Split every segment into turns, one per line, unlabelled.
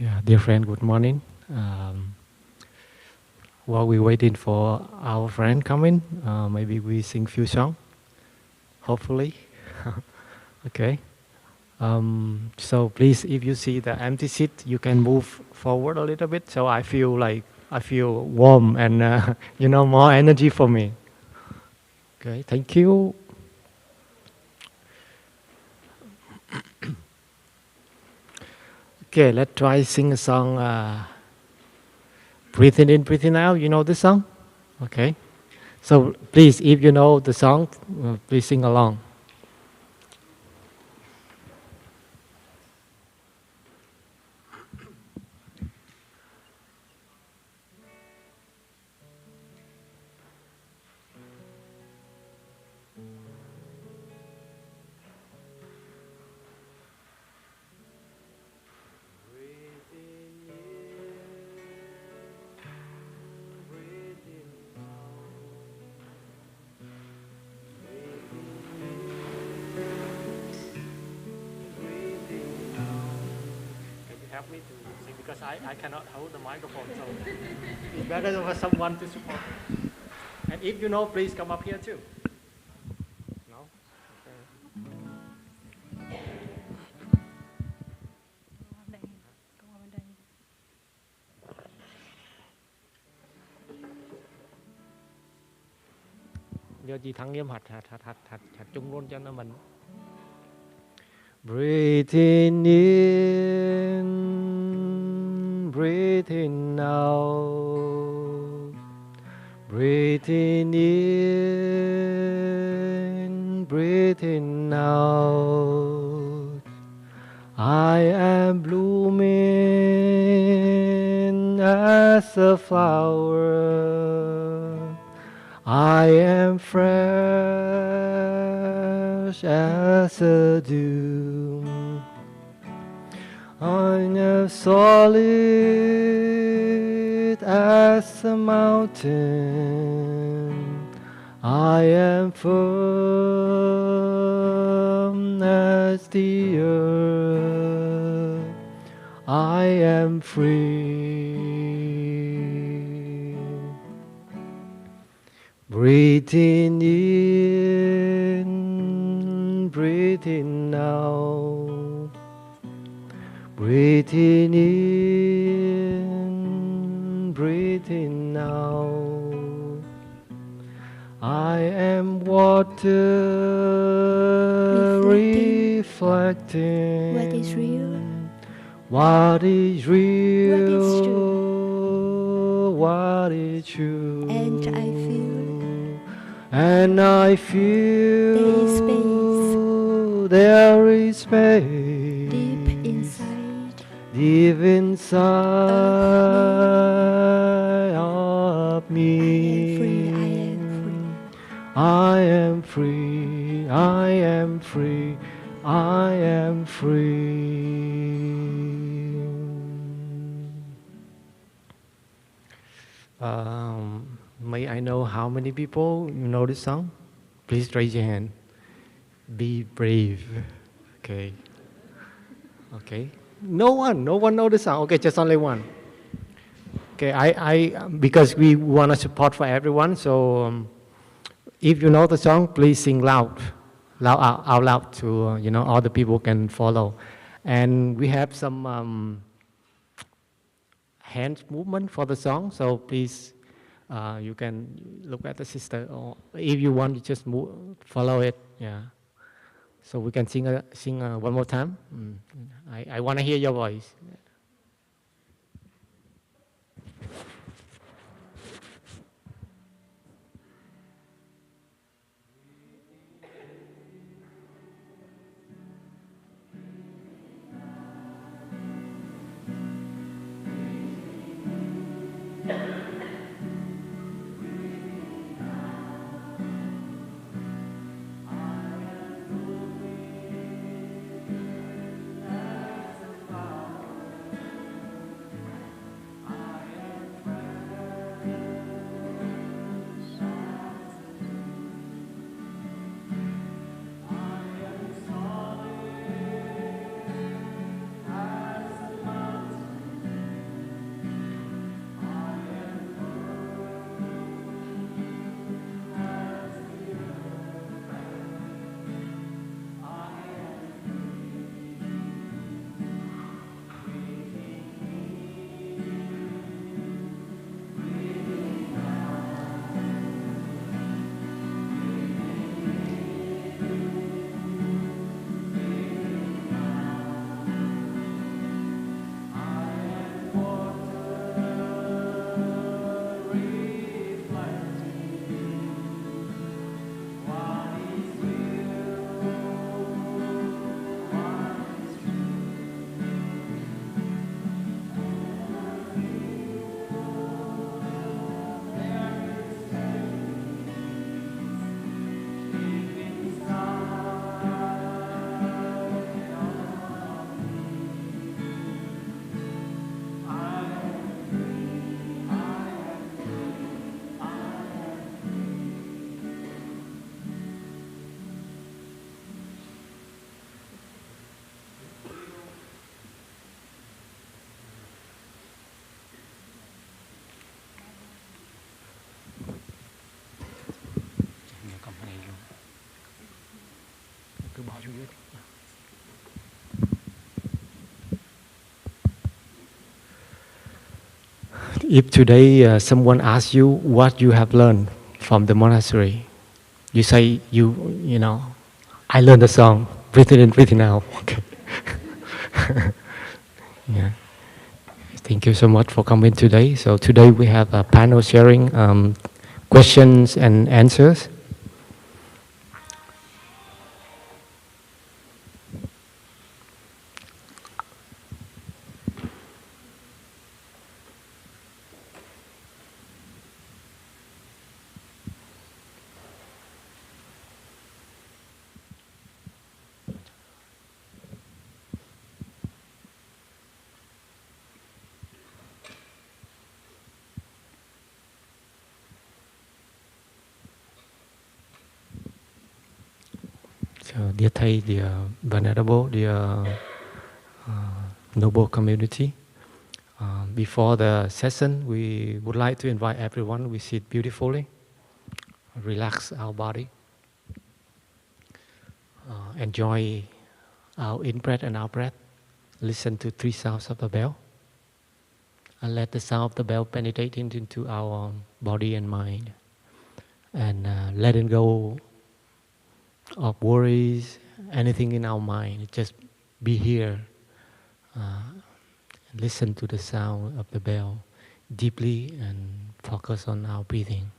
Yeah, dear friend, good morning. While we're waiting for our friend coming, maybe we sing few songs, hopefully. Okay. So please, if you see the empty seat, you can move forward a little bit. So I feel warm and more energy for me. Okay, thank you. Okay, let's try sing a song. Breathing in, breathing out. You know this song? Okay. So please, if you know the song, please sing along. Help me to sing because I cannot hold the microphone, so it's better for someone to support. And if you know, please come up here too. No? Giờ chị thắng Nghiem hạt chung luôn cho nó mình. Breathing in, breathing out. Breathing in, breathing out. I am blooming as a flower. I am fresh as a dew. I am solid as a mountain. I am firm as the earth. I am free. Breathing in, breathing out. Breathing in, breathing out. I am water reflecting.
What is real?
What is real?
What is true?
What is true?
And I feel.
And I feel there is space deep inside of me. I am free, I am free, I am free. May I know how many people you know this song? Please raise your hand. Be brave. Okay. Okay. No one know the song. Okay, just only one. Okay, because we want to support for everyone. So if you know the song, please sing loud out loud to all the people can follow. And we have some hand movement for the song. So please. You can look at the sister, or if you want, you just follow it. Yeah. So we can sing one more time. I want to hear your voice. If today someone asks you what you have learned from the monastery, you say you know, I learned the song, breathing in, breathing out. Okay. Yeah. Thank you so much for coming today. So today we have a panel sharing questions and answers. So dear Thầy, dear Venerable, dear noble community, before the session, we would like to invite everyone. We sit beautifully, relax our body, enjoy our in-breath and out-breath. Listen to 3 sounds of the bell, and let the sound of the bell penetrate into our body and mind, and letting go of worries, anything in our mind. Just be here. Listen to the sound of the bell deeply and focus on our breathing.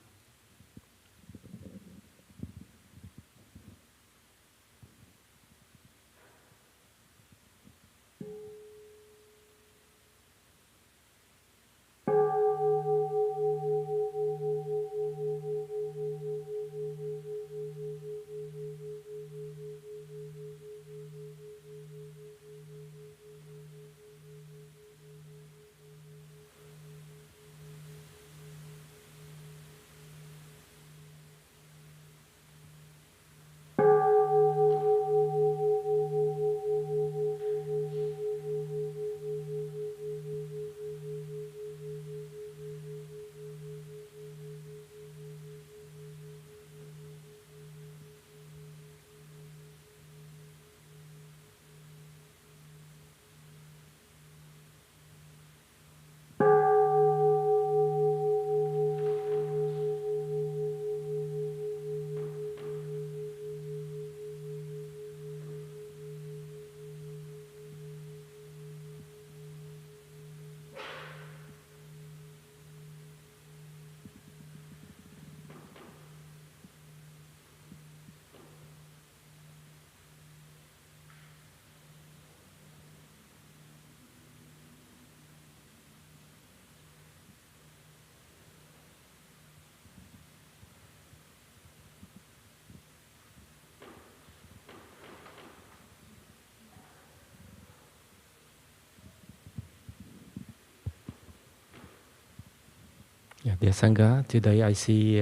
Yeah, dear Sangha, today I see,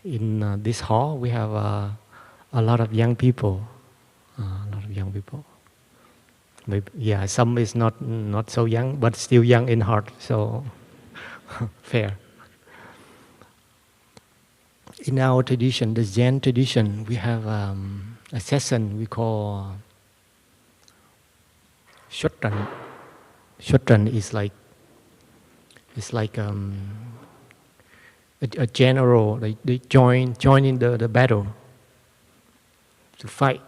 in this hall we have a lot of young people. A lot of young people. Maybe, yeah, some is not so young, but still young in heart. So fair. In our tradition, the Zen tradition, we have a session we call Shotran. Shotran is like a general. They join in the battle to fight.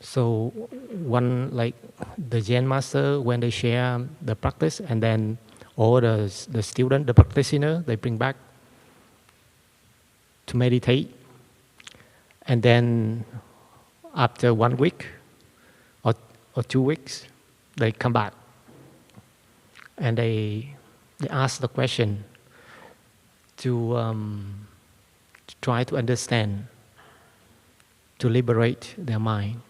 So one, like the Zen master, when they share the practice, and then all the student, the practitioner, they bring back to meditate, and then after 1 week or 2 weeks, they come back and they ask the question to try to understand, to liberate their mind.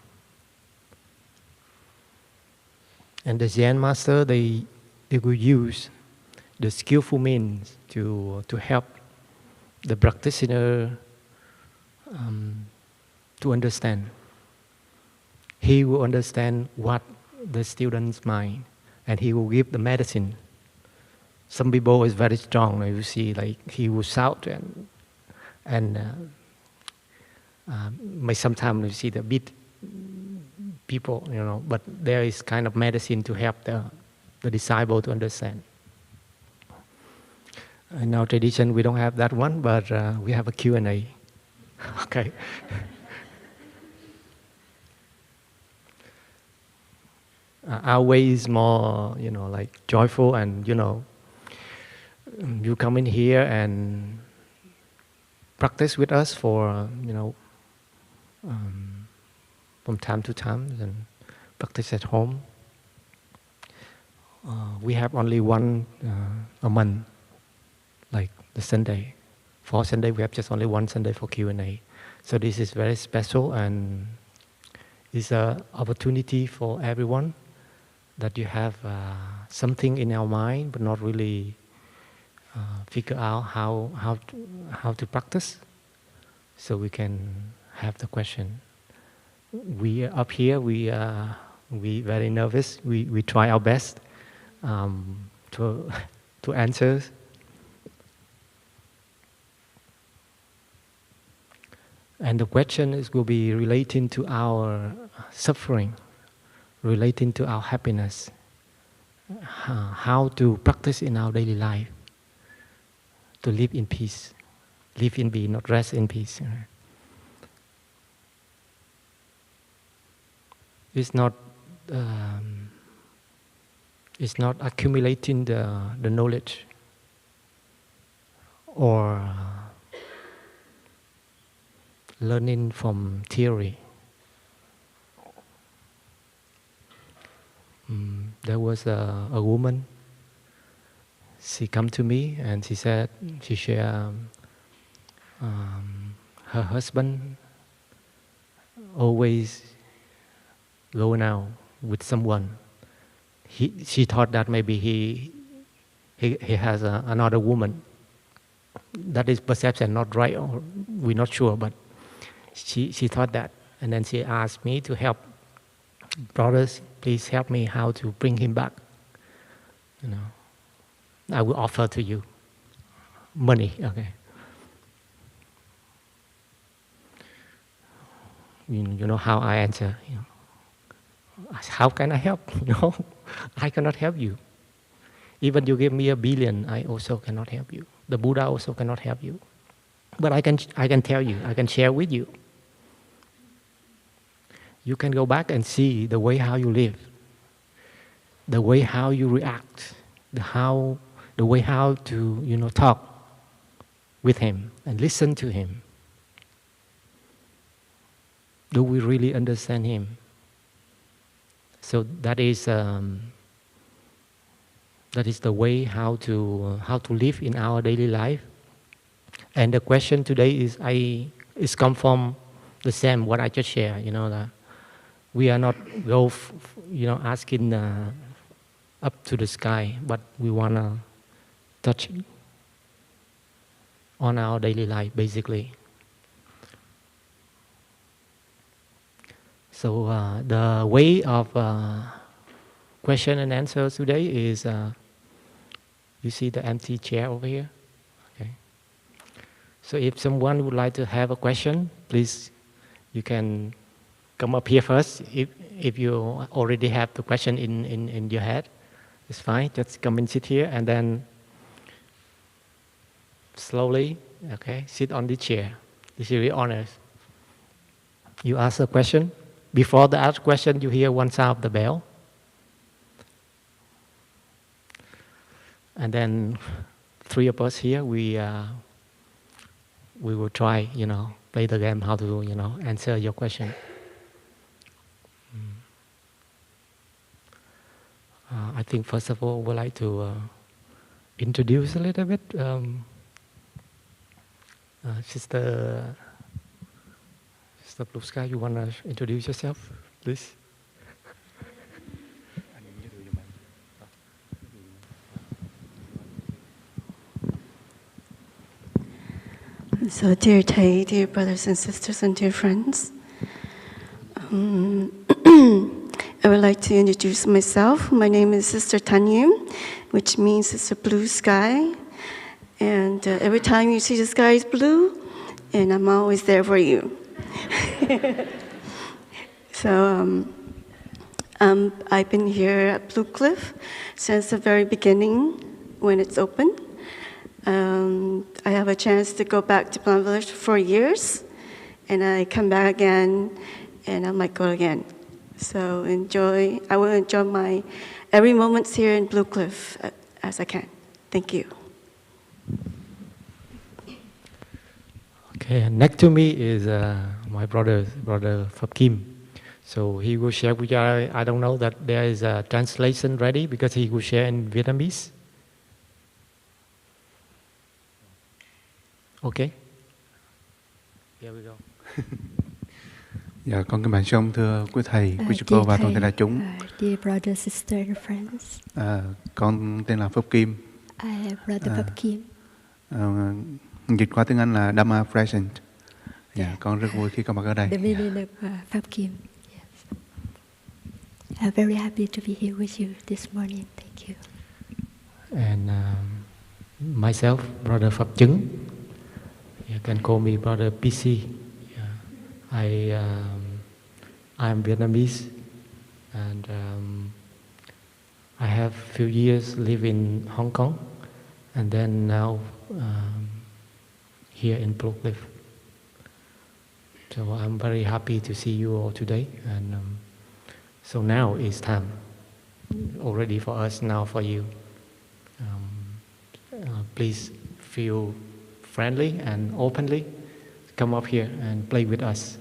And the Zen master, they will use the skillful means to help the practitioner to understand. He will understand what the student's mind, and he will give the medicine Some people is very strong. You see, like he will shout and may sometimes you see the beat people, but there is kind of medicine to help the disciple to understand. In our tradition, we don't have that one, but we have a Q&A. Okay. Our way is more, like joyful, and you come in here and practice with us for, from time to time, and practice at home. We have only one a month, like the Sunday. For Sunday, we have just only one Sunday for Q&A. So this is very special, and it's an opportunity for everyone that you have something in our mind, but not really figure out how to practice. So we can have the question. We up here, we very nervous. We try our best to answer. And the question will be relating to our suffering, relating to our happiness, how to practice in our daily life, to live in peace, live in peace, not rest in peace. It's not accumulating the knowledge or learning from theory. There was a woman. She come to me and she said she shared her husband always going out with someone. She thought that maybe he has another woman. That is perception, not right, or we're not sure, but she thought that. And then she asked me to help. Brothers, please help me how to bring him back. I will offer to you money. Okay. You know how I answer. How can I help? I cannot help you. Even you give me $1 billion, I also cannot help you. The Buddha also cannot help you. But I can tell you, I can share with you. You can go back and see the way how you live, the way how you react, the way how to talk with him and listen to him. Do we really understand him? So that is the way how to live in our daily life. And the question today is come from the same what I just shared. That we are not asking up to the sky, but we wanna touch on our daily life, basically. So the way of question and answer today is, you see the empty chair over here? Okay. So if someone would like to have a question, please, you can come up here first. If you already have the question in your head, it's fine. Just come and sit here, and then slowly, okay, sit on the chair. This is really honest. You ask a question. Before the ask question, you hear one sound of the bell. And then 3 of us here, we will try, play the game how to, answer your question. I think first of all, we'd like to introduce a little bit. Sister Blue Sky, you want to introduce yourself, please?
So, dear Thầy, dear brothers and sisters and dear friends, I would like to introduce myself. My name is Sister Thanh, which means it's a blue sky. And every time you see the sky is blue, and I'm always there for you. So I've been here at Blue Cliff since the very beginning when it's open. I have a chance to go back to Plum Village for years, and I come back again, and I might go again. So I will enjoy my every moment here in Blue Cliff as I can. Thank you.
Okay, and next to me is my brother Phap. So he will share with you. I don't know that there is a translation ready because he will share in Vietnamese. Okay. Here we go.
Dạ, con kính bạn sông thưa quý thầy, quý sư cô và toàn thể đại chúng.
Dear brother, sister and friends.
Con tên là Phap Kim.
I am brother Phap Kim.
Dịch qua tiếng Anh là Dharma present. Dạ, con rất vui khi có mặt ở đây.
The meaning of Phap Kim. Yes. I'm very happy to be here with you this morning. Thank you.
And myself, brother Phap Chwng. You can call me brother PC. I'm Vietnamese, and I have few years live in Hong Kong, and then now here in Blue Cliff. So I'm very happy to see you all today, and so now it's time already for us, now for you. Please feel friendly and openly. Come up here and play with us.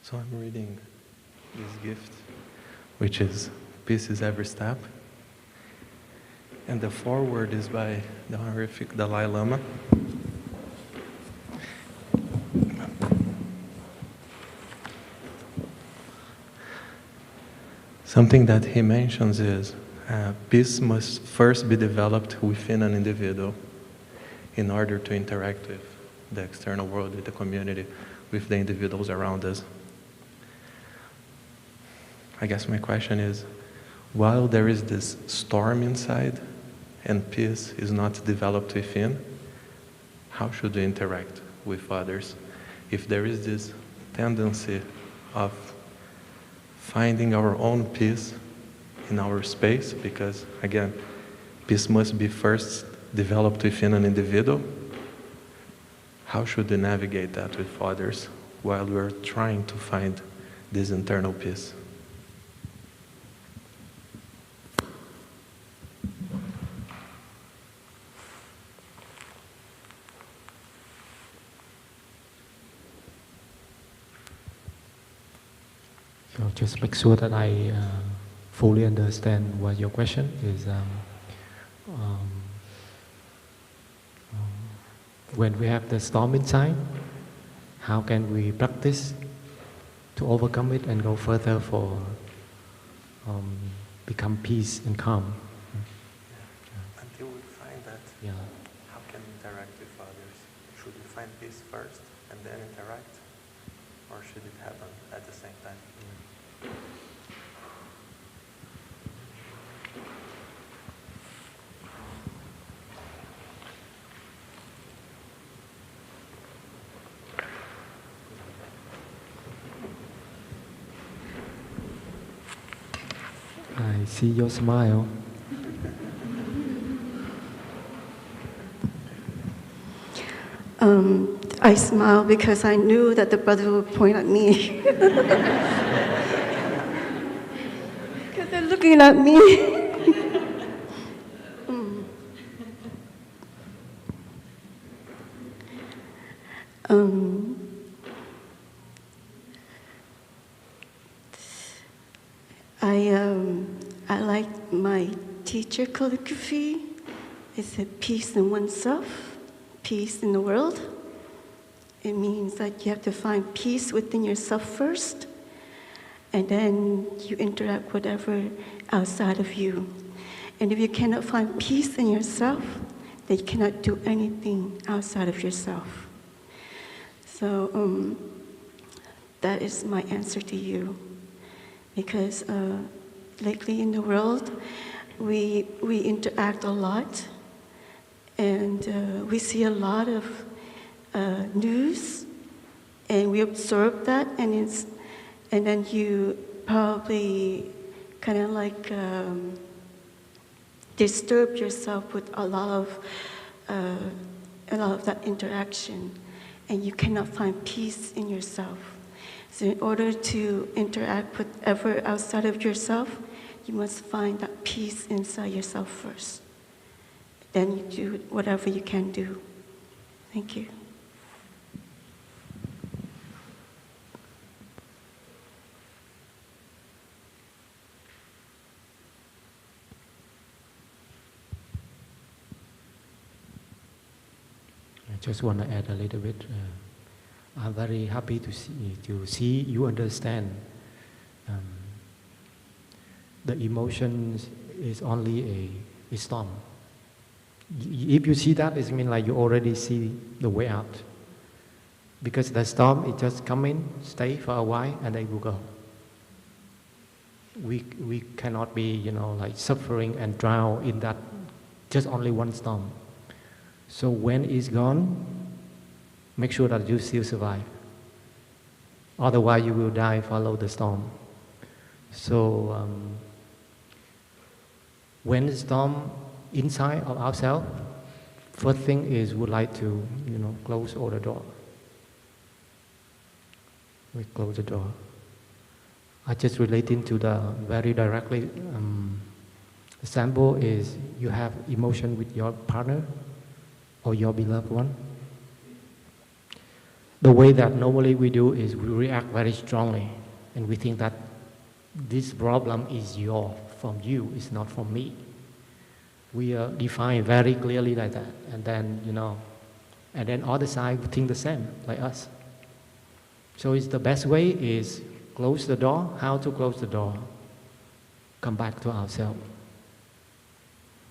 So I'm reading this gift, which is Peace is Every Step. And the foreword is by the honorific Dalai Lama. Something that he mentions is peace must first be developed within an individual in order to interact with the external world, with the community, with the individuals around us. I guess my question is, while there is this storm inside and peace is not developed within, how should we interact with others? If there is this tendency of finding our own peace in our space, because again, peace must be first developed within an individual, how should we navigate that with others while we're trying to find this internal peace?
So just make sure that I fully understand what your question is. When we have the storm inside, how can we practice to overcome it and go further for become peace and calm?
Until we find that, how can we interact with others? should we find peace first and then interact? Or should it happen at the same time?
I see your smile.
I smiled because I knew that the brother would point at me. Because they're looking at me. I like my teacher calligraphy. It said peace in oneself, peace in the world. It means that you have to find peace within yourself first, and then you interact with whatever outside of you. And if you cannot find peace in yourself, then you cannot do anything outside of yourself. So that is my answer to you. Because lately in the world, we interact a lot, and we see a lot of news, and we absorb that, and then you probably kind of like disturb yourself with a lot of that interaction, and you cannot find peace in yourself. So in order to interact with whatever outside of yourself, you must find that peace inside yourself first. Then you do whatever you can do. Thank you.
I just want to add a little bit. I'm very happy to see you understand. The emotions is only a storm. If you see that, it means like you already see the way out. Because the storm, it just come in, stay for a while, and then will go. We cannot be, like suffering and drown in that just only one storm. So when it's gone, make sure that you still survive. Otherwise, you will die, follow the storm. So when the storm inside of ourselves, first thing is would like to, close all the door. We close the door. I just relating to the very directly. Example is you have emotion with your partner or your beloved one. The way that normally we do is we react very strongly, and we think that this problem is from you, it's not from me. We define very clearly like that, and then and then other side think the same like us. So it's the best way is close the door. How to close the door? Come back to ourselves.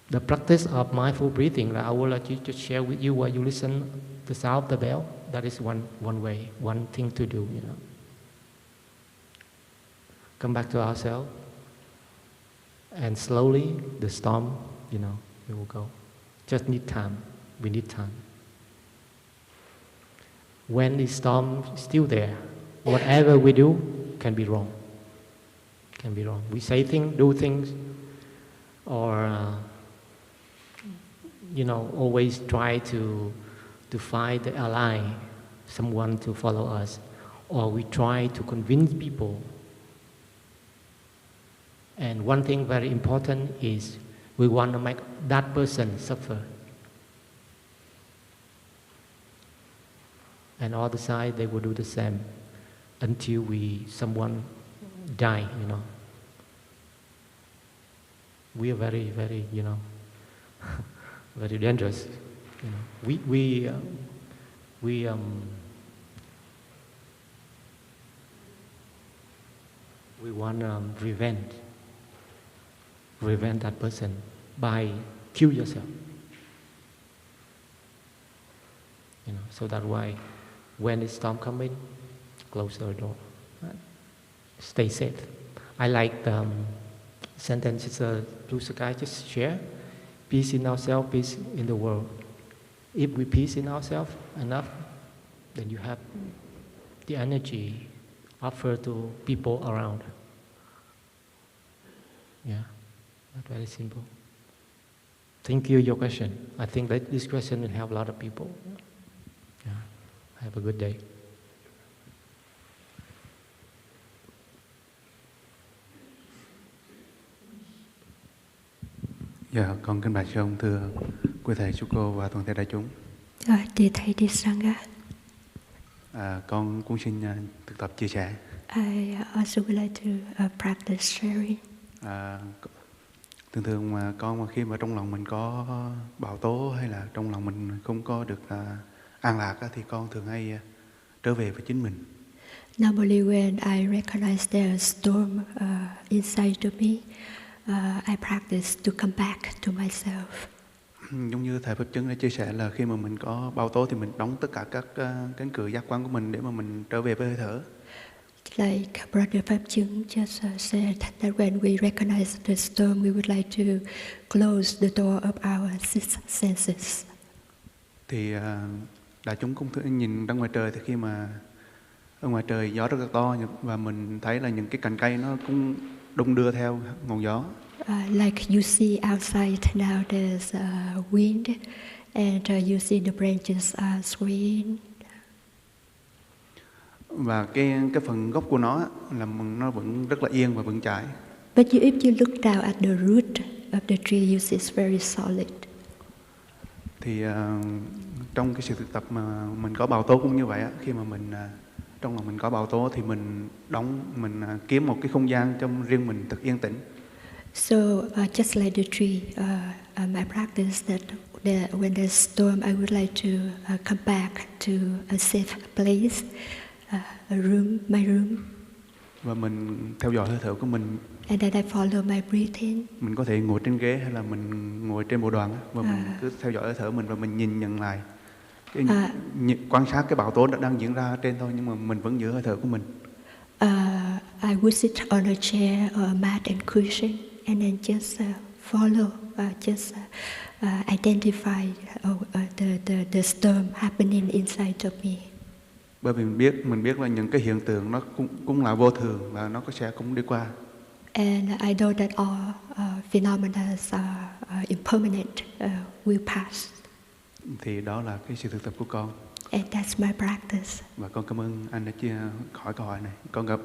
The practice of mindful breathing that I will let you just share with you while you listen the sound of the bell. That is one way, one thing to do. Come back to ourselves, and slowly the storm, it will go. Just need time. We need time. When the storm is still there, whatever we do can be wrong. Can be wrong. We say things, do things, or always try to find the ally, someone to follow us, or we try to convince people. And one thing very important is we want to make that person suffer. And other side, they will do the same until someone die, We are very, very, very dangerous. We want revenge that person by kill yourself. So that's why when the storm coming, close the door. Stay safe. I like the sentence, it's a blue sky, just share. Peace in ourselves, peace in the world. If we peace in ourselves enough, then you have the energy offer to people around. Yeah, that's very simple. Thank you, your question. I think that this question will help a lot of people. Yeah. Have a good day.
Dạ, con kính bạch sư ông, thưa quý thầy, chú cô và toàn thể đại chúng.
Dear thầy, dear Sangha,
Con cũng xin thực tập chia sẻ.
I also would like to practice sharing.
Thường mà con khi mà trong lòng mình có bão tố hay là trong lòng mình không có được an lạc thì con thường hay trở về với chính mình.
Normally when I recognize there's a storm inside of me, I practice to come back to myself.
Giống như thầy Pháp Chấn đã chia sẻ là khi mà mình có bão tố thì mình đóng tất cả các cánh cửa giác quan của mình để mà mình trở về với hơi thở.
Like Brother Phap Chng just said that when we recognize the storm, we would like to close the door of our senses.
Thì đại chúng cũng nhìn ra ngoài trời, thì khi mà ở ngoài trời gió rất là to và mình thấy là những cái cành cây nó cũng đung đưa theo ngọn gió.
Like you see outside now, there's wind, and you see the branches are swaying.
Và cái phần gốc của nó là nó vẫn rất là yên và vững chãi.
But if you look down at the root of the tree, you see it's very solid.
Thì trong cái sự thực tập mà mình có bão tố cũng như vậy, khi mà mình trong lòng mình có bão tố thì mình kiếm một cái không gian trong riêng mình thật yên tĩnh.
So just like the tree, I practice that when there's storm, I would like to come back to a safe place, a room, my room.
Và mình theo dõi hơi thở của mình.
And then I follow my breathing.
Mình có thể ngồi trên ghế hay là mình ngồi trên bộ đoàn và mình cứ theo dõi hơi thở mình và mình nhìn nhận lại. Quan sát cái bão tố đang diễn ra trên thôi, nhưng mà mình vẫn giữ hơi thở của mình.
I would sit on a chair or a mat and cushion, and then just follow, identify the storm happening inside of me.
Bởi vì mình biết là những cái hiện tượng nó cũng là vô thường và nó sẽ cũng đi qua.
And I know that all phenomena are impermanent, will pass.
Thì đó là cái sự thực tập của con.
And that's my practice.
Và con cảm ơn anh đã hỏi câu hỏi này.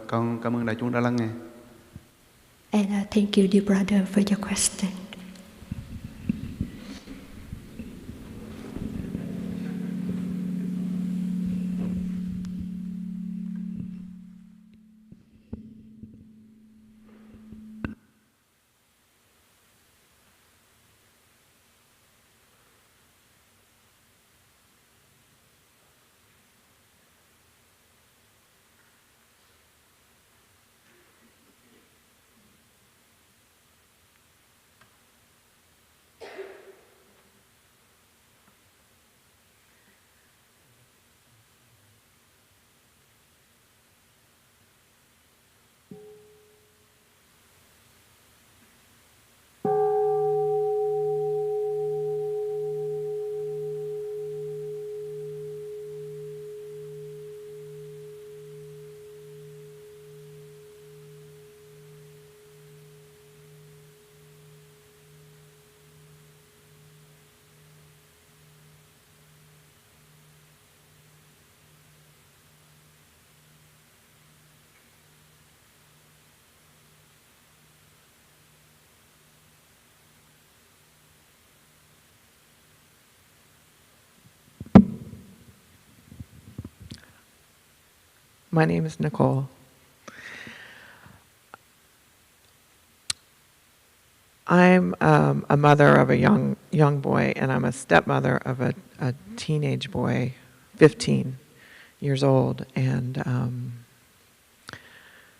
Con cảm ơn đại chúng đã lắng nghe.
And thank you, dear brother, for your question.
My name is Nicole. I'm a mother of a young boy, and I'm a stepmother of a teenage boy, 15 years old. And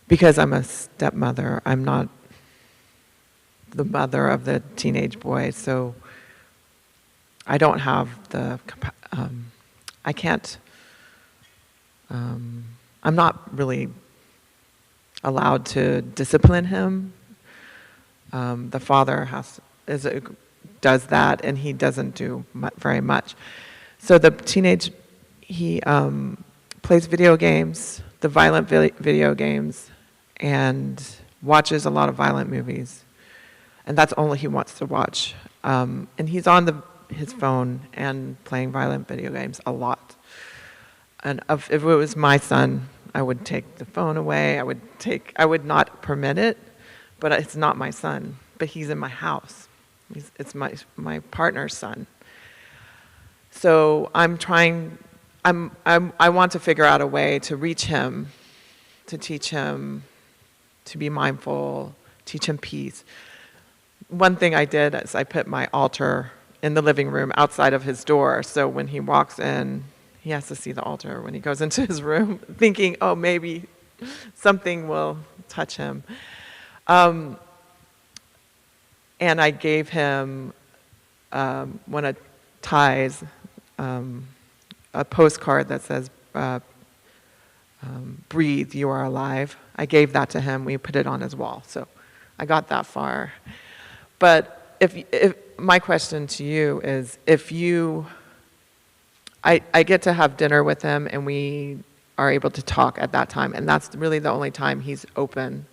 because I'm a stepmother, I'm not the mother of the teenage boy, so I don't have the I can't, I'm not really allowed to discipline him. The father does that, and he doesn't do very much. So the teenage, he plays video games, the violent video games, and watches a lot of violent movies. And that's all he wants to watch. And he's on his phone and playing violent video games a lot. And if it was my son, I would take the phone away. I would not permit it, but it's not my son. But he's in my house. It's my partner's son. So I'm trying. I want to figure out a way to reach him, to teach him to be mindful, teach him peace. One thing I did is I put my altar in the living room outside of his door, so when he walks in, he has to see the altar when he goes into his room, thinking, oh, maybe something will touch him. And I gave him one of Ty's, a postcard that says, breathe, you are alive. I gave that to him. We put it on his wall. So I got that far. But if my question to you is, I get to have dinner with him and we are able to talk at that time, and that's really the only time he's open,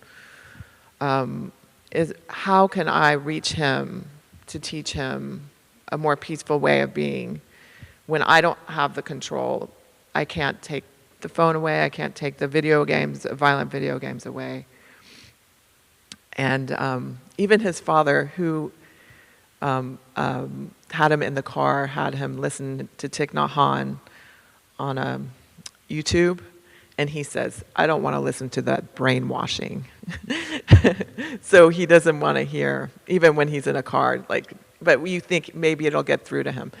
is how can I reach him to teach him a more peaceful way of being when I don't have the control? I can't take the phone away, I can't take the video games, violent video games away. And even his father, who had him in the car, had him listen to Thich Nhat Hanh on YouTube, and he says, I don't want to listen to that brainwashing. So he doesn't want to hear, even when he's in a car, but you think maybe it'll get through to him.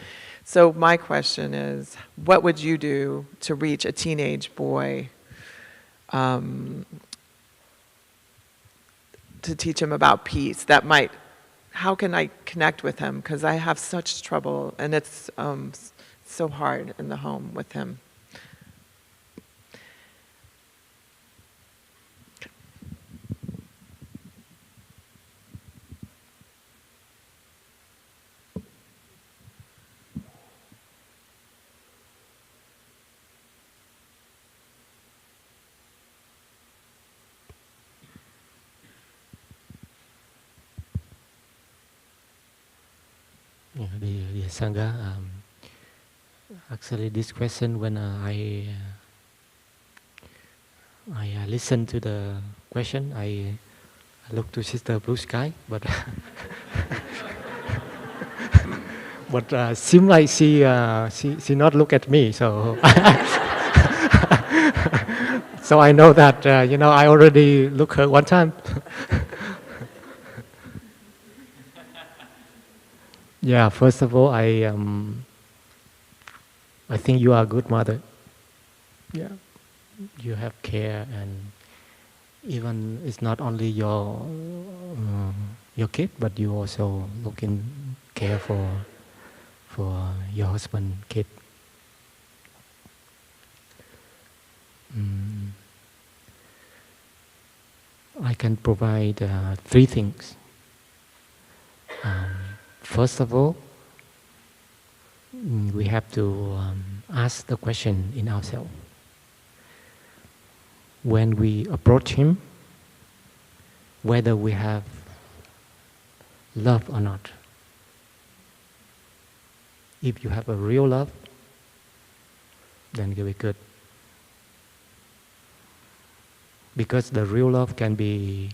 So my question is, what would you do to reach a teenage boy, to teach him about peace? How can I connect with him? Because I have such trouble, and it's so hard in the home with him.
Dear Sangha, actually this question, when I listened to the question, I looked to Sister Blue Sky, but but seemed like she not look at me, so so I know that I already looked her one time. Yeah, first of all, I think you are a good mother. Yeah, you have care, and even it's not only your kid, but you also care for your husband, kid. I can provide 3 things. First of all, we have to ask the question in ourselves. When we approach him, whether we have love or not. If you have a real love, then it will be good. Because the real love can be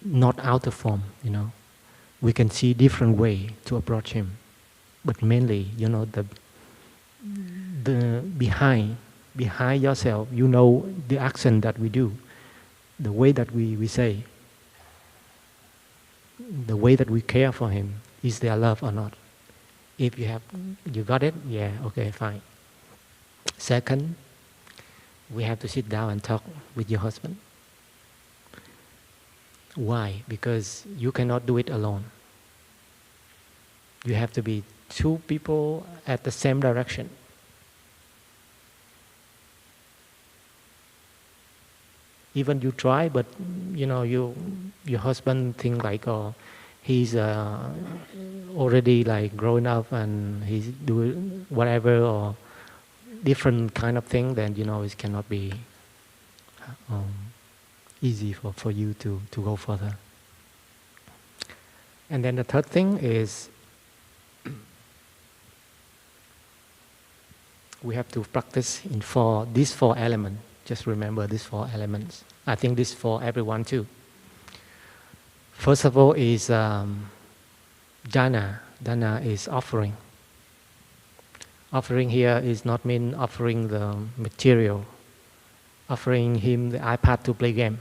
not out of form, We can see different way to approach him, but mainly, the behind yourself, the action that we do, the way that we say, the way that we care for him. Is there love or not? If you got it, yeah, okay, fine. Second, we have to sit down and talk with your husband. Why? Because you cannot do it alone. You have to be 2 people at the same direction. even you try, but your husband think like, oh, he's already like growing up and he's doing whatever or different kind of thing, then it cannot be easy for you to go further. And then the third thing is we have to practice in these four elements. Just remember these 4 elements. I think this for everyone too. First of all is dana. Dana is offering. Offering here is not mean offering the material. Offering him the iPad to play game.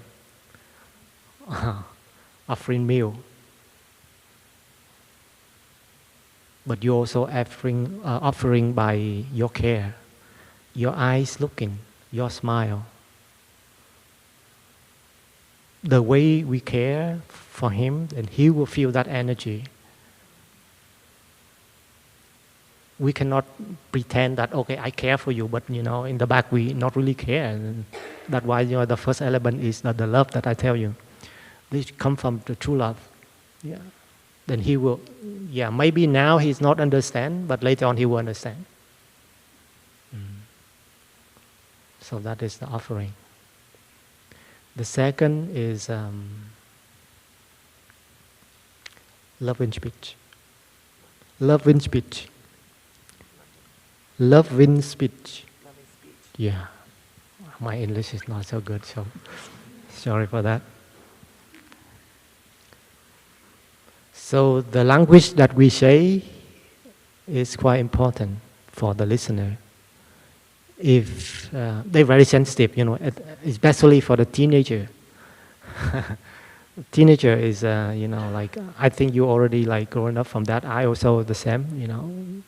Offering meal. But you also offering by your care, your eyes looking, your smile. The way we care for him, and he will feel that energy. We cannot pretend that, okay, I care for you, but in the back we not really care. And that's why the first element is the love that I tell you. This come from the true love. Yeah. Then he will, maybe now he's not understand, but later on he will understand. So that is the offering. The second is love in speech. Love in speech. Love in speech. Yeah. My English is not so good, so sorry for that. So the language that we say is quite important for the listener. If they're very sensitive, especially for the teenager. Teenager is, like, I think you already like growing up from that. I also the same,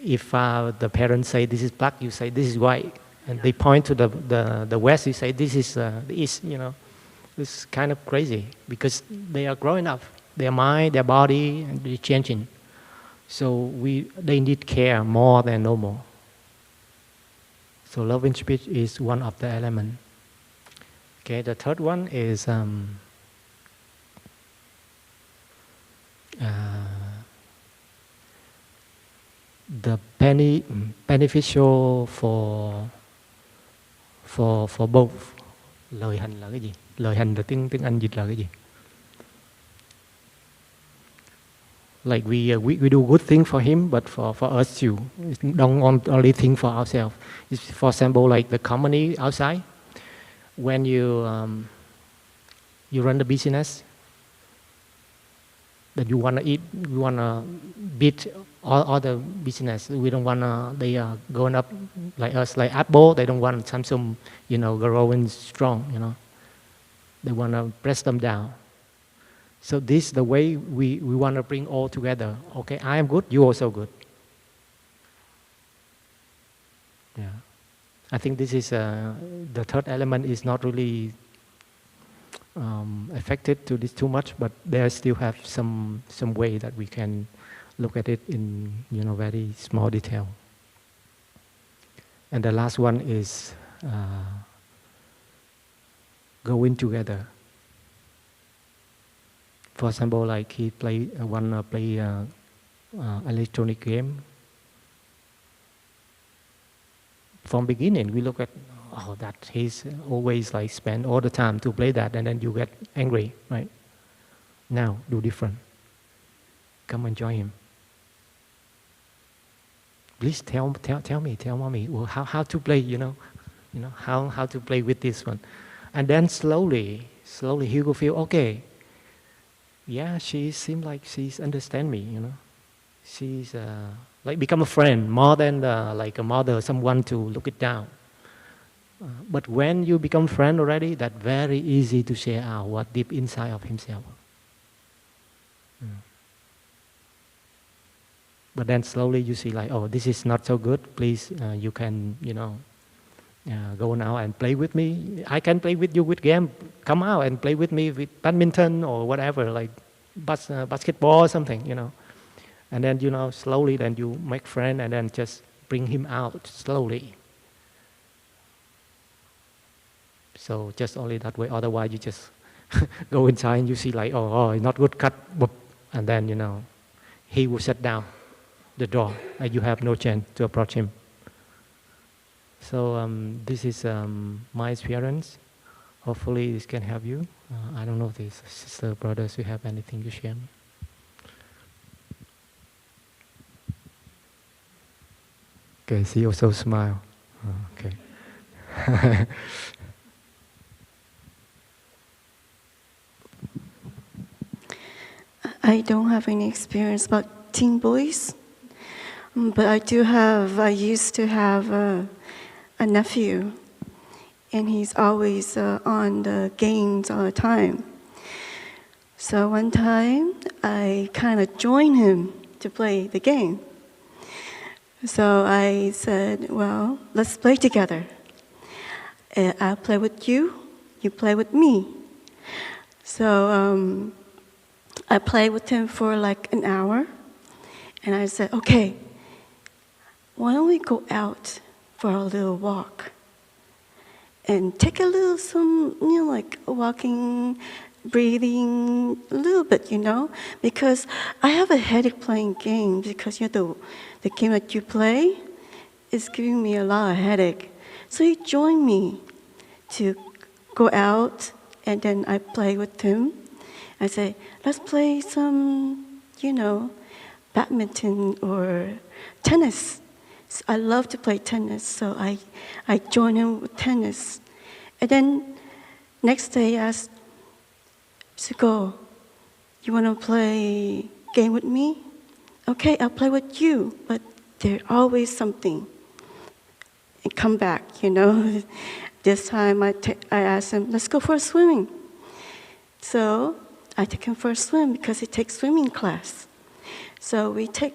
If the parents say this is black, you say this is white, and they point to the west, you say this is the east. It's kind of crazy because they are growing up. Their mind, their body, and they're changing. So they need care more than normal. So love in speech is one of the elements. Okay, the third one is the beneficial for both. Lời hành là cái gì? Lời hành là tiếng Anh dịch là cái gì? Like we do good thing for him, but for us too. Don't only think for ourselves. For example, like the company outside, when you run the business, that you wanna eat, you wanna beat all the business. We don't wanna they are going up like us, like Apple. They don't want Samsung, growing strong. They wanna press them down. So this is the way we want to bring all together. Okay, I am good, you also good. Yeah, I think this is the third element is not really affected to this too much, but there still have some way that we can look at it in very small detail. And the last one is going together. For example, like he play electronic game. From beginning, we look at that he's always like spend all the time to play that, and then you get angry, right? Now do different. Come and join him. Please tell mommy how to play. How to play with this one, and then slowly he will feel okay. Yeah, she seems like she's understand me, She's like become a friend more than like a mother, someone to look it down. But when you become friend already, that's very easy to share out what deep inside of himself. But then slowly you see like, oh, this is not so good. Please, you can, go now and play with me. I can play with you with game. Come out and play with me with badminton or whatever, like basketball or something, And then, slowly then you make friend and then just bring him out slowly. So just only that way. Otherwise, you just go inside and you see like, oh, not good cut, and then he will shut down the door, and you have no chance to approach him. So this is my experience. Hopefully, this can help you. I don't know if these sister brothers, you have anything to share. Okay, she also smile. Okay.
I don't have any experience about teen boys, but I used to have a nephew, and he's always on the games all the time. So one time, I kind of joined him to play the game. So I said, well, let's play together. I'll play with you, you play with me. So I played with him for like an hour, and I said, okay, why don't we go out for a little walk and take a little like walking, breathing a little bit, because I have a headache playing games, because the game that you play is giving me a lot of headache. So he joined me to go out, and then I play with him. I say, let's play some, badminton or tennis. So I love to play tennis, so I joined him with tennis. And then next day I asked, Suko, you want to play game with me? Okay, I'll play with you, but there's always something. And come back, This time I asked him, let's go for a swimming. So I take him for a swim because he takes swimming class. So we kind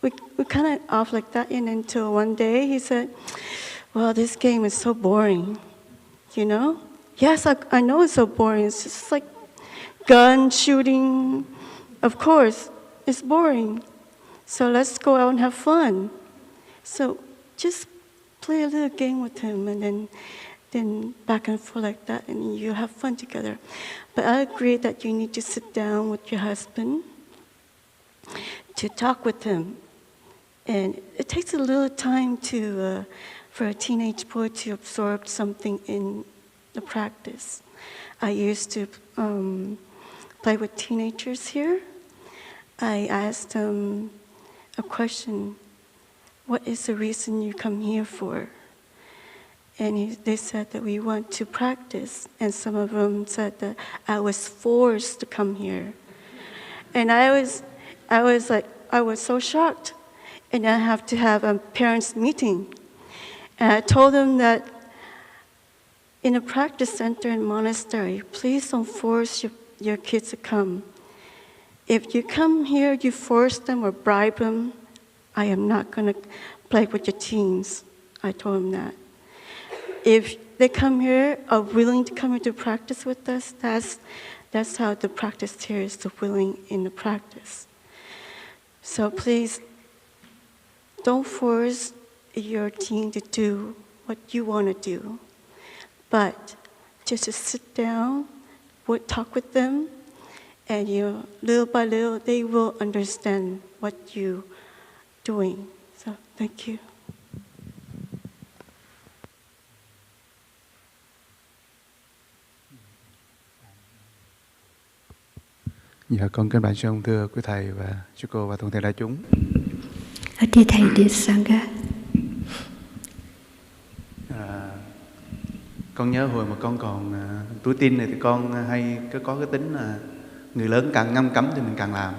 of off like that, and until one day he said, well, this game is so boring, Yes, I know it's so boring. It's just like gun shooting. Of course, it's boring. So let's go out and have fun. So just play a little game with him, and then back and forth like that, and you have fun together. But I agree that you need to sit down with your husband to talk with him. And it takes a little time for a teenage boy to absorb something in the practice. I used to play with teenagers here. I asked them a question, what is the reason you come here for? And they said that we want to practice. And some of them said that I was forced to come here. And I was so shocked. And I have to have a parents' meeting. And I told them that in a practice center and monastery, please don't force your kids to come. If you come here, you force them or bribe them, I am not going to play with your teens. I told them that. If they come here, are willing to come here to practice with us, that's how the practice here is, the willing in the practice. So please, don't force your teen to do what you want to do, but just to sit down, talk with them, and little by little, they will understand what you're doing. So thank you.
Dạ, con kính bạch sư ông, thưa quý thầy và sư cô và toàn thể đại chúng.
Dear Thầy, dear Sangha.
Con nhớ hồi mà con còn tuổi teen này thì con hay có cái tính là người lớn càng ngăn cấm thì mình càng làm.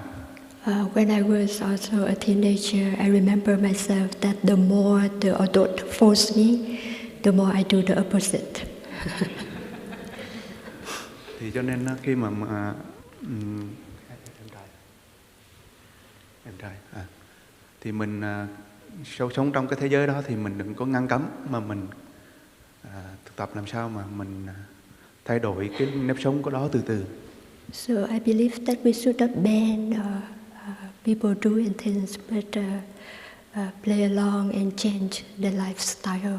When I was also a teenager, I remember myself that the more the adult forced me, the more I do the opposite.
Thì cho nên khi mà thì mình sống trong cái thế giới đó thì mình đừng có ngăn cấm, mà mình thực tập làm sao mà mình thay đổi cái nếp sống của đó từ từ.
So I believe that we should not ban people doing things, but play along and change their lifestyle.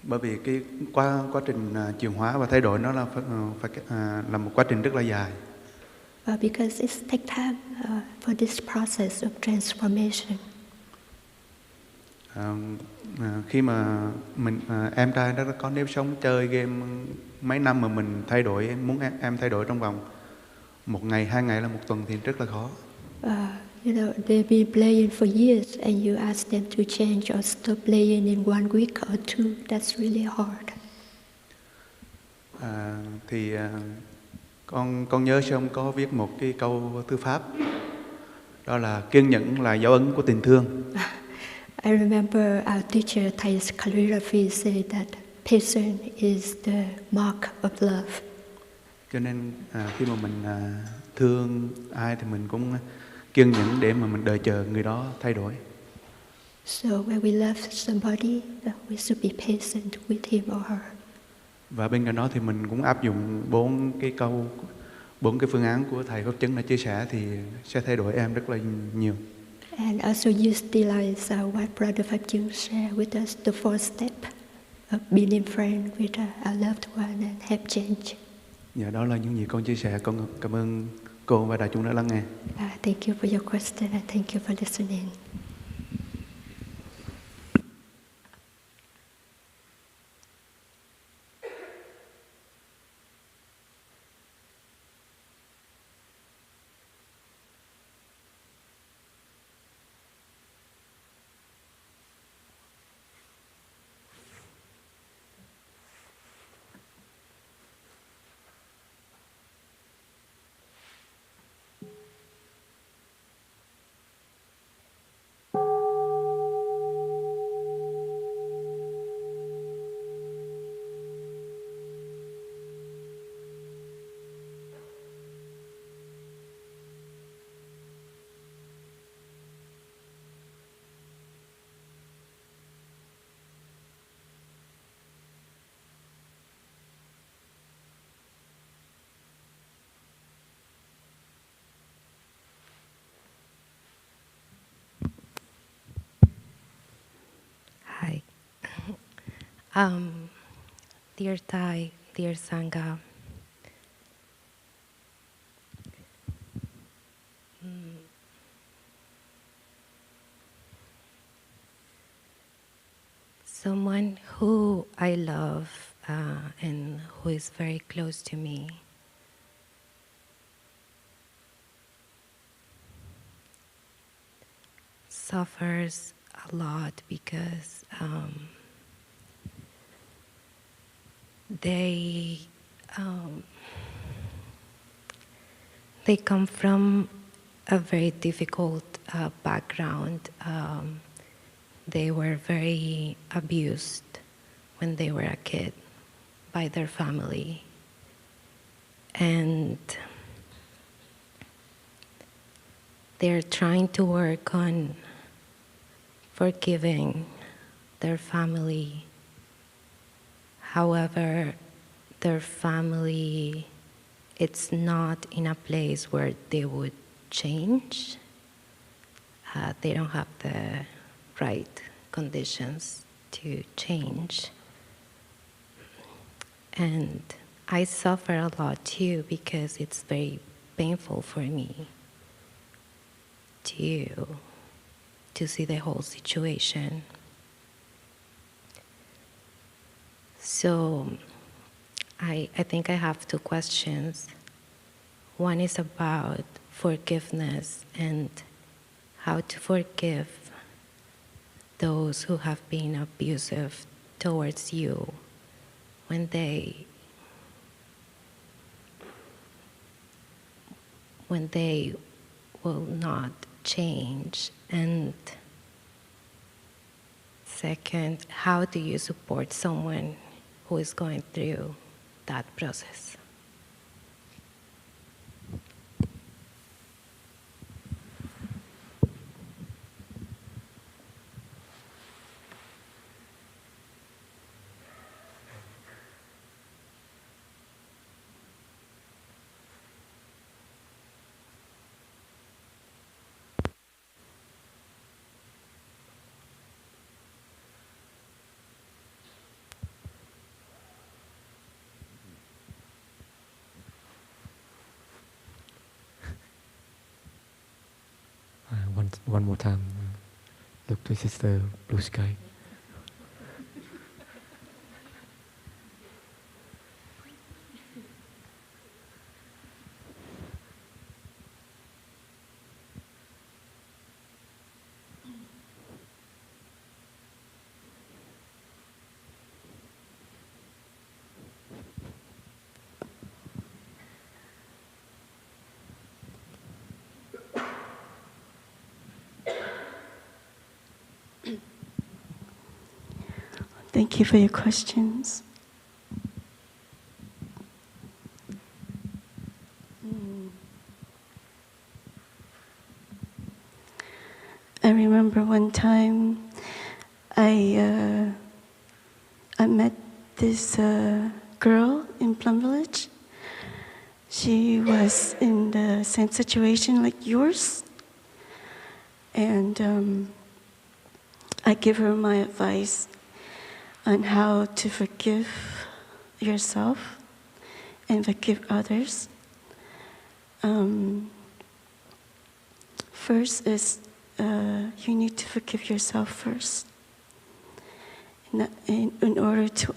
Bởi vì cái quá trình chuyển hóa và thay đổi nó là một quá trình rất là dài.
Because it takes time for this process of transformation.
Khi mà em trai đó có nếp sống chơi game mấy năm mà mình thay đổi, muốn em thay đổi trong vòng 1 ngày, 2 ngày là 1 tuần thì rất là khó.
They've been playing for years, and you ask them to change or stop playing in 1 week or 2. That's really hard.
Con nhớ Chwng có viết một cái câu thư pháp, đó là kiên nhẫn là dấu ấn của tình thương.
I remember our teacher Thay's calligraphy said that patience is the mark of love.
Cho nên khi mà mình thương ai thì mình cũng kiên nhẫn để mà mình đợi chờ người đó thay đổi.
So when we love somebody, we should be patient with him or her.
Và bên cạnh đó thì mình cũng áp dụng 4 cái phương án của thầy Pháp Chấn đã chia sẻ thì sẽ thay đổi em rất là nhiều.
And also utilize what Brother Phap shared with us, the 4 step of being in friend with our loved one and have change.
Dạ, đó là những gì con chia sẻ. Con cảm ơn cô và đại chúng đã lắng nghe.
Thank you for your question and thank you for listening.
Hi. Dear Thai, dear Sangha, someone who I love and who is very close to me suffers a lot because they come from a very difficult background. They were very abused when they were a kid by their family. And they're trying to work on forgiving their family. However, their family, it's not in a place where they would change. They don't have the right conditions to change. And I suffer a lot too because it's very painful for me to see the whole situation. So I think I have 2 questions. One is about forgiveness and how to forgive those who have been abusive towards you when they will not change. And second, how do you support someone who is going through that process?
one more time. Look to Sister Blue Sky.
Thank you for your questions. I remember one time I met this girl in Plum Village. She was in the same situation like yours. And I give her my advice on how to forgive yourself and forgive others. First is you need to forgive yourself first. In order to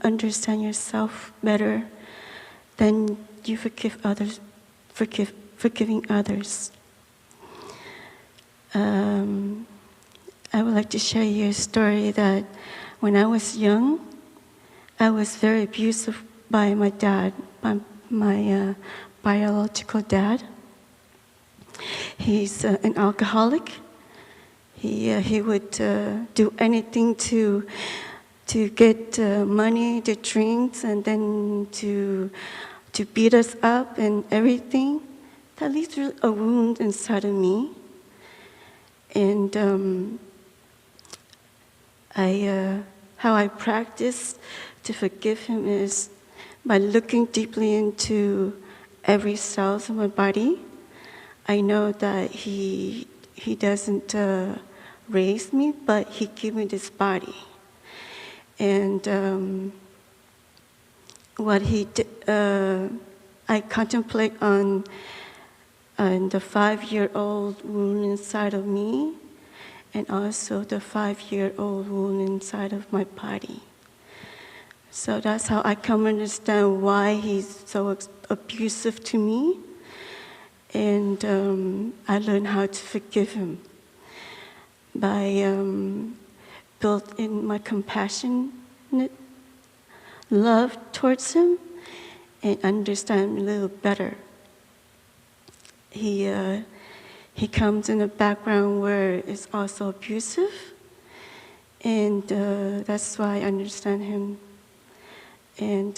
understand yourself better, then you forgive others, forgiving others. I would like to share you a story that when I was young, I was very abused by my dad, by my biological dad. He's an alcoholic. He would do anything to get money, to drinks, and then to beat us up and everything. That leaves a wound inside of me. And how I practice to forgive him is by looking deeply into every cell of my body. I know that he doesn't raise me, but he gave me this body. And what he did, I contemplate on the 5-year-old wound inside of me, and also the 5-year-old wound inside of my body. So that's how I come to understand why he's so abusive to me. And I learned how to forgive him by built in my compassionate love towards him and understand him a little better. He comes in a background where it's also abusive, and that's why I understand him. And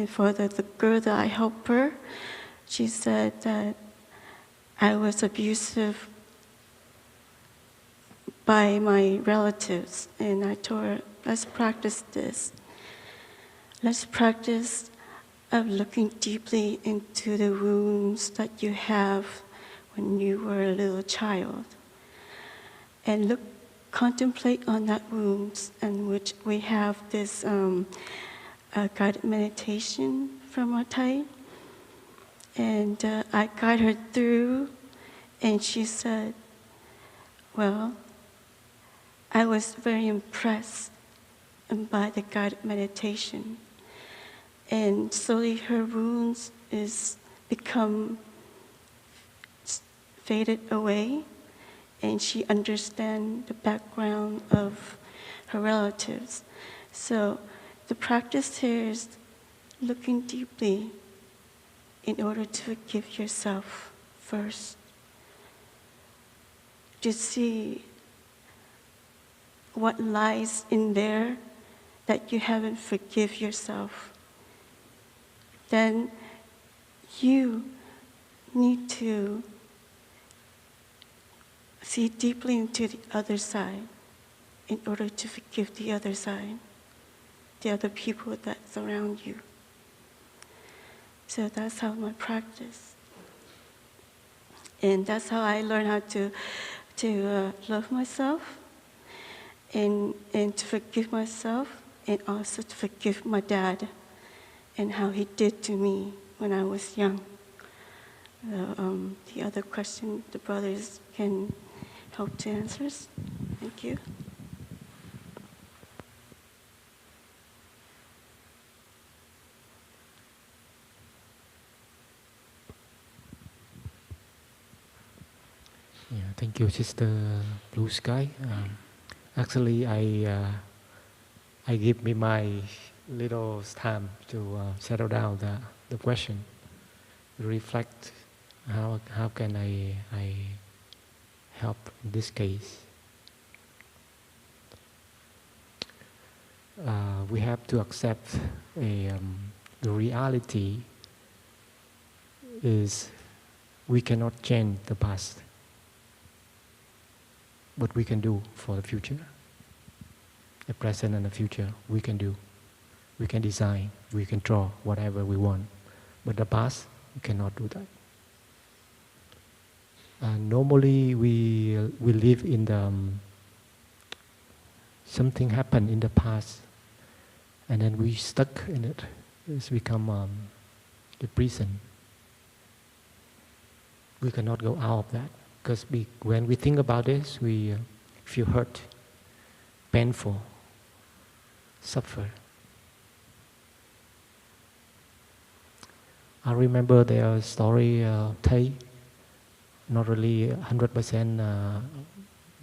for the girl that I helped her, she said that I was abusive by my relatives, and I told her, let's practice this. Let's practice of looking deeply into the wounds that you have when you were a little child, and contemplate on that wounds, in which we have this guided meditation from our Thai. And I guide her through, and she said, well, I was very impressed by the guided meditation. And slowly her wounds become faded away, and she understands the background of her relatives. So the practice here is looking deeply in order to forgive yourself first. To see what lies in there that you haven't forgive yourself. Then you need to see deeply into the other side in order to forgive the other side, the other people that surround you. So that's how I practice. And that's how I learn how to love myself and to forgive myself, and also to forgive my dad and how he did to me when I was young. The other question, the brothers can help to answer. Thank you.
Yeah, thank you, Sister Blue Sky. Actually, I give me my little time to settle down the question, reflect how can I help in this case. We have to accept the reality is we cannot change the past. What we can do for the future, the present and the future, we can do. We can design, we can draw whatever we want. But the past, we cannot do that. Normally, we live in the something happened in the past, and then we stuck in it. It's become the prison. We cannot go out of that. Because when we think about this, we feel hurt, painful, suffer. I remember their story, Thay, not really 100%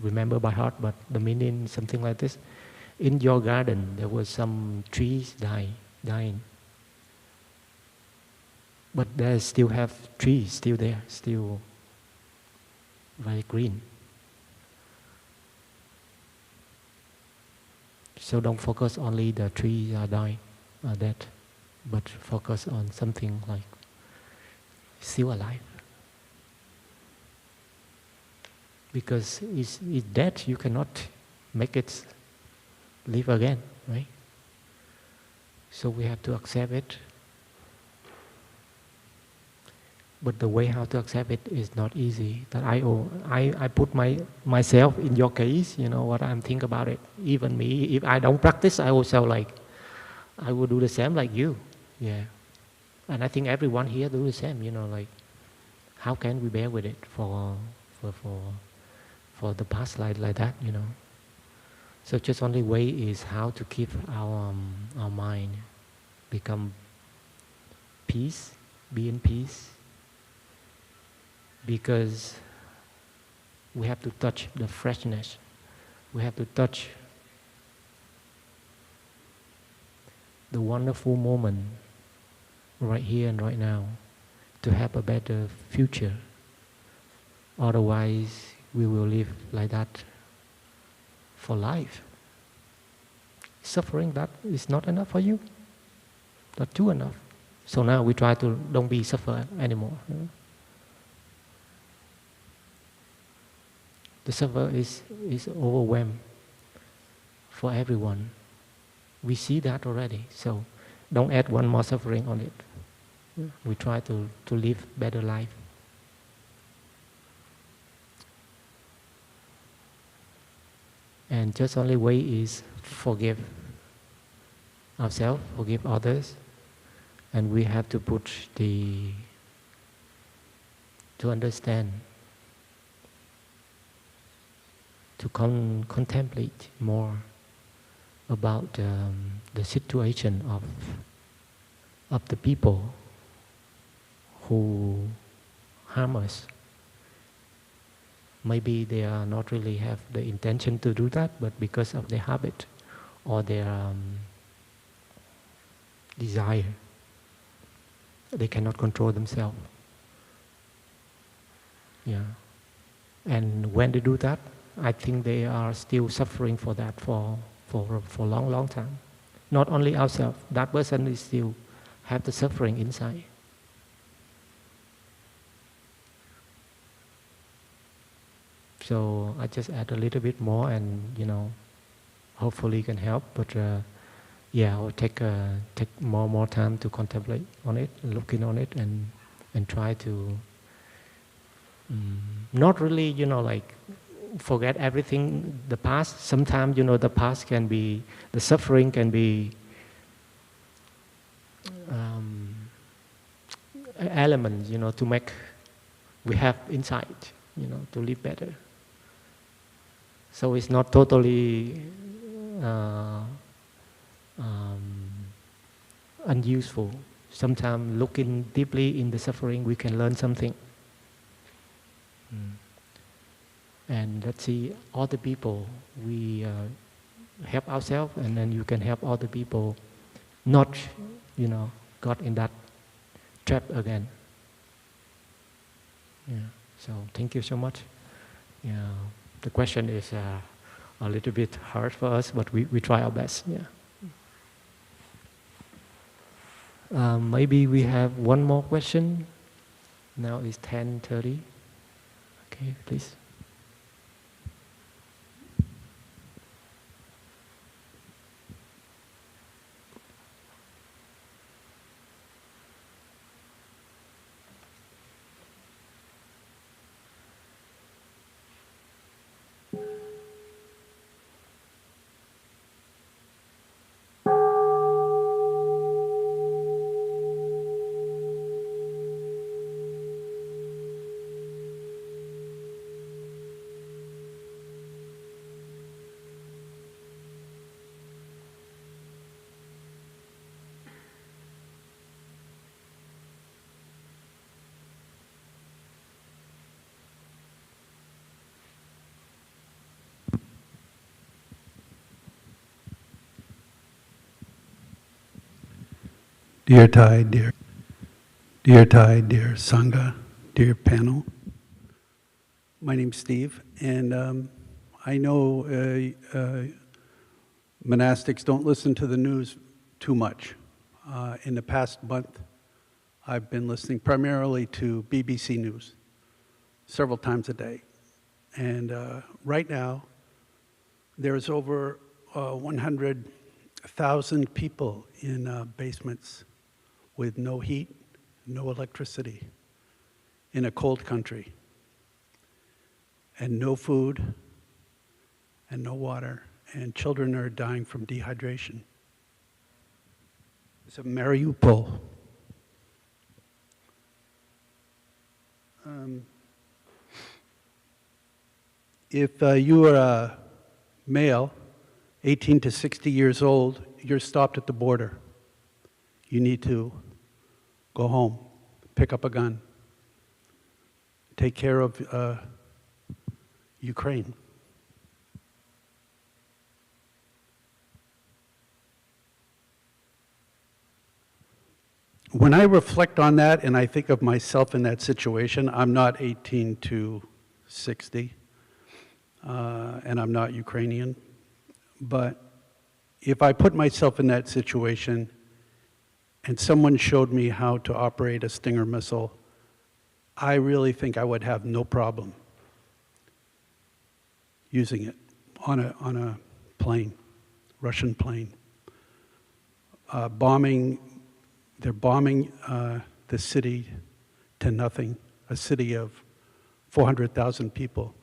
remember by heart, but the meaning something like this. In your garden, there were some trees dying. But they still have trees still there, still very green. So don't focus only the trees are dying, are dead, but focus on something like still alive. Because it's dead, you cannot make it live again, right? So we have to accept it. But the way how to accept it is not easy. That I put myself in your case, you know, what I'm thinking about it. Even me, if I don't practice, I also I will do the same like you. Yeah. And I think everyone here do the same, you know, like, how can we bear with it for the past like that, you know. So just only way is how to keep our mind become peace, be in peace. Because we have to touch the freshness. We have to touch the wonderful moment right here and right now to have a better future. Otherwise, we will live like that for life. Suffering, that is not enough for you. Not too enough. So now we try to don't be suffer anymore. You know? The suffer is overwhelmed for everyone. We see that already, so don't add one more suffering on it. We try to live better life. And just only way is forgive ourselves, forgive others, and we have to to understand, to contemplate more about the situation of the people who harm us. Maybe they are not really have the intention to do that, but because of their habit or their desire, they cannot control themselves. Yeah, and when they do that, I think they are still suffering for that for a long time. Not only ourselves, that person is still have the suffering inside. So I just add a little bit more, and you know, hopefully can help. But yeah, I'll take more time to contemplate on it, looking on it, and try to not really, you know, like forget everything the past. Sometimes, you know, the past can be, the suffering can be elements, you know, to make we have insight, to live better. So it's not totally unuseful. Sometimes looking deeply in the suffering, we can learn something. And let's see, other people, we help ourselves, and then you can help other people not, got in that trap again. Yeah. So thank you so much. Yeah. The question is a little bit hard for us, but we try our best. Yeah. Maybe we have one more question. Now it's 10:30. Okay, please.
Dear Thai, dear Sangha, dear panel. My name's Steve, and I know monastics don't listen to the news too much. In the past month, I've been listening primarily to BBC News several times a day. And right now, there's over 100,000 people in basements with no heat, no electricity, in a cold country, and no food, and no water, and children are dying from dehydration. It's a Mariupol. If you are a male, 18 to 60 years old, you're stopped at the border. You need to go home, pick up a gun, take care of Ukraine. When I reflect on that and I think of myself in that situation, I'm not 18 to 60, and I'm not Ukrainian, but if I put myself in that situation and someone showed me how to operate a Stinger missile, I really think I would have no problem using it on a plane, Russian plane. They're bombing the city to nothing, a city of 400,000 people.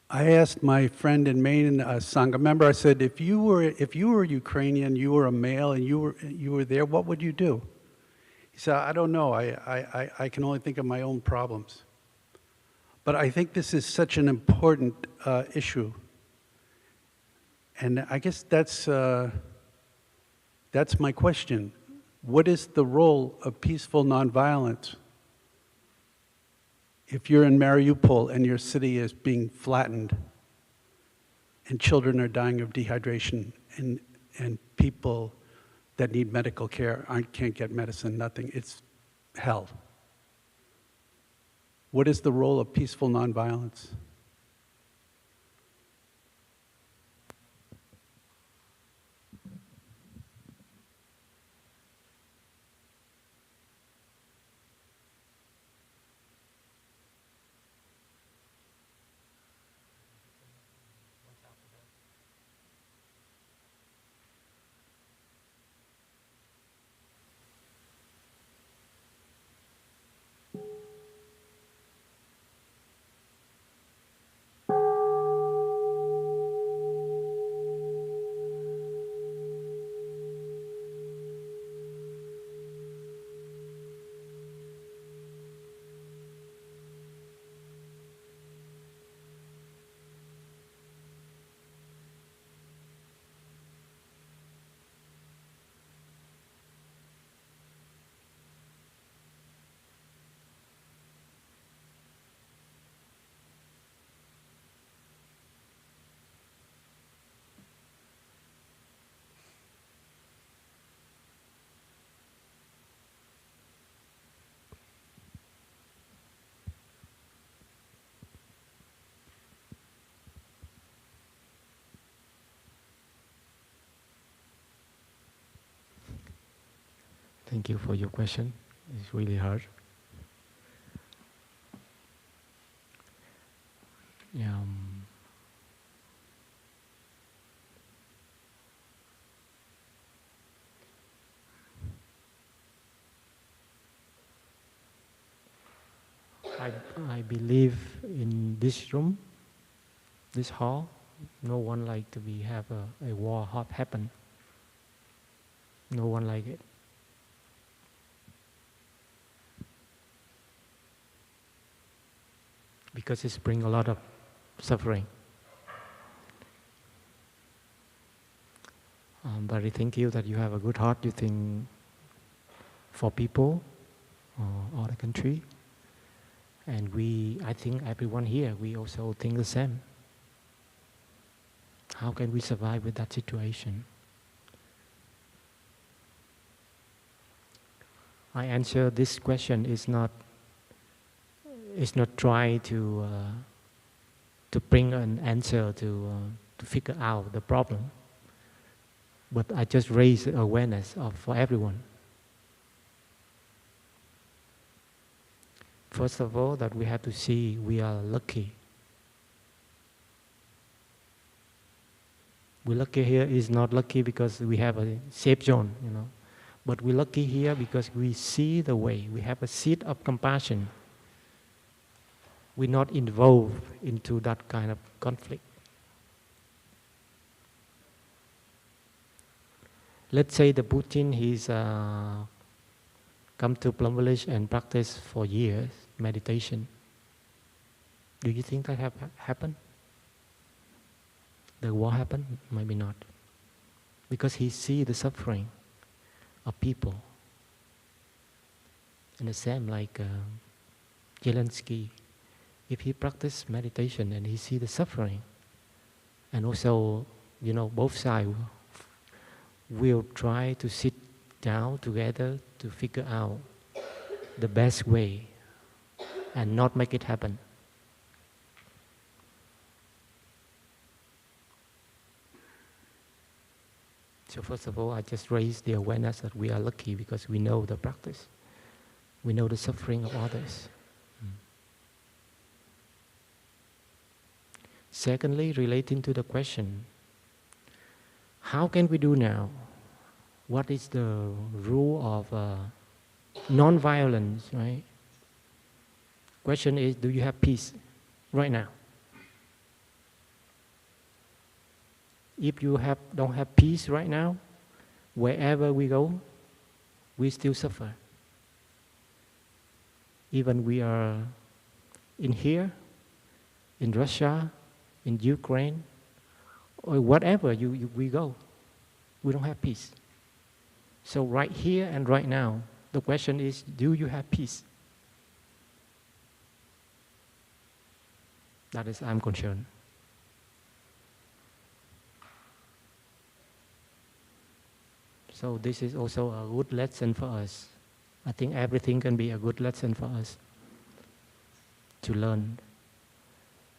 I asked my friend in Maine, a Sangha member, I said, if you were Ukrainian, you were a male, and you were there, what would you do? He said, I don't know. I can only think of my own problems. But I think this is such an important issue. And I guess that's my question. What is the role of peaceful nonviolence? If you're in Mariupol and your city is being flattened and children are dying of dehydration and people that need medical care can't get medicine, nothing, it's hell. What is the role of peaceful nonviolence?
Thank you for your question. It's really hard. I believe in this room, this hall, no one like to have a war happen. No one like it. Because it's bring a lot of suffering. But I thank you that you have a good heart. You think for people or the country. And I think everyone here, we also think the same. How can we survive with that situation? I answer this question is not try to bring an answer to figure out the problem, but I just raise awareness for everyone. First of all, that we have to see we are lucky. We're lucky here is not lucky because we have a safe zone, but we're lucky here because we see the way. We have a seed of compassion. We're not involved into that kind of conflict. Let's say the Putin, he's come to Plum Village and practice for years, meditation. Do you think that happened? The war happened? Maybe not. Because he see the suffering of people. And the same like Zelensky. If he practice meditation and he see the suffering, and also, both sides will try to sit down together to figure out the best way and not make it happen. So first of all, I just raise the awareness that we are lucky because we know the practice. We know the suffering of others. Secondly, relating to the question, how can we do now? What is the rule of non-violence, right? Question is, do you have peace right now? If you don't have peace right now, wherever we go, we still suffer. Even we are in here, in Russia, in Ukraine, or whatever we go, we don't have peace. So right here and right now, the question is, do you have peace? That is, I'm concerned. So this is also a good lesson for us. I think everything can be a good lesson for us to learn.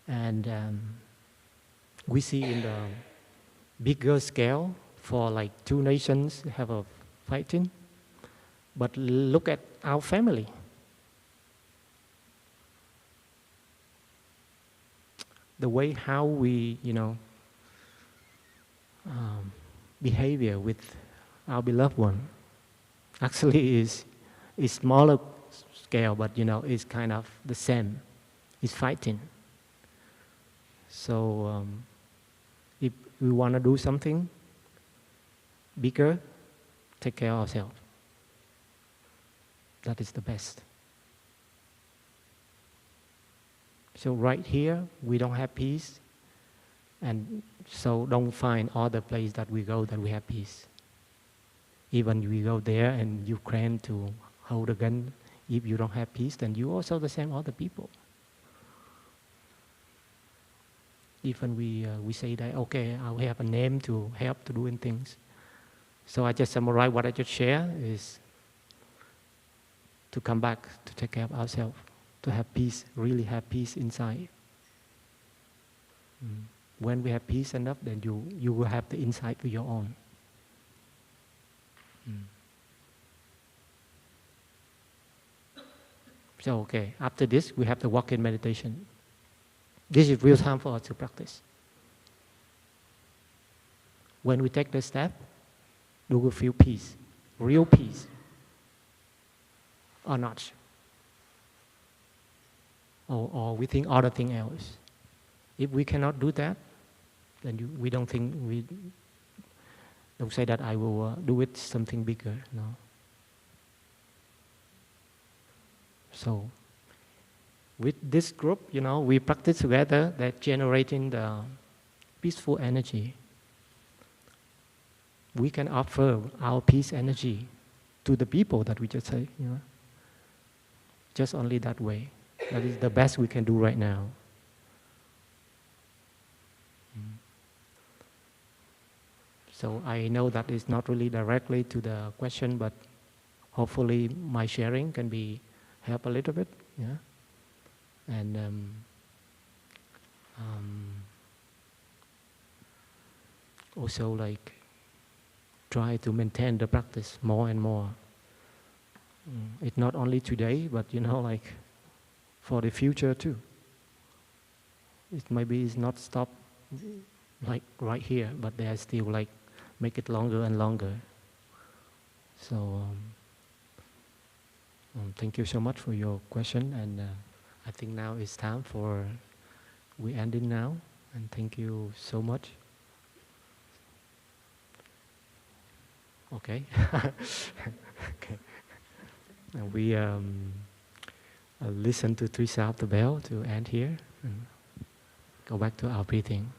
And we see in the bigger scale for like two nations have a fighting, but look at our family. The way how we, behavior with our beloved one actually is smaller scale, but it's kind of the same. It's fighting. So if we want to do something bigger, take care of ourselves. That is the best. So right here, we don't have peace, and so don't find other place that we go that we have peace. Even we go there in Ukraine to hold a gun, if you don't have peace, then you also the same other people. Even we say that, okay, I have a name to help to doing things. So I just summarize what I just shared is to come back to take care of ourselves, to have peace, really have peace inside. When we have peace enough, then you will have the insight for your own. So, okay, after this, we have the walk-in meditation. This is real time for us to practice. When we take the step, we will feel peace, real peace, or not. Or we think other thing else. If we cannot do that, then we don't say that I will do it something bigger. No. So, with this group, we practice together, that generating the peaceful energy. We can offer our peace energy to the people that we just say, just only that way. That is the best we can do right now. So I know that it's not really directly to the question, but hopefully my sharing can be help a little bit, yeah. And also like try to maintain the practice more and more. It's not only today, but like for the future too. It's not stop like right here, but they are still like make it longer and longer. So thank you so much for your question, and I think now it's time for we end it now, and thank you so much. Okay. Okay. And we listen to 3 sounds of the bell to end here, and go back to our breathing.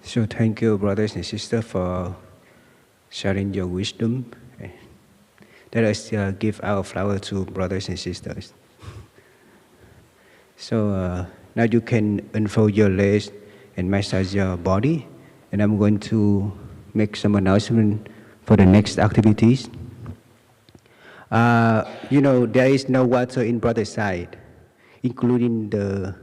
So thank you, brothers and sisters, for sharing your wisdom. Let us give our flower to brothers and sisters. So now you can unfold your legs and massage your body. And I'm going to make some announcement for the next activities. There is no water in brother's side, including the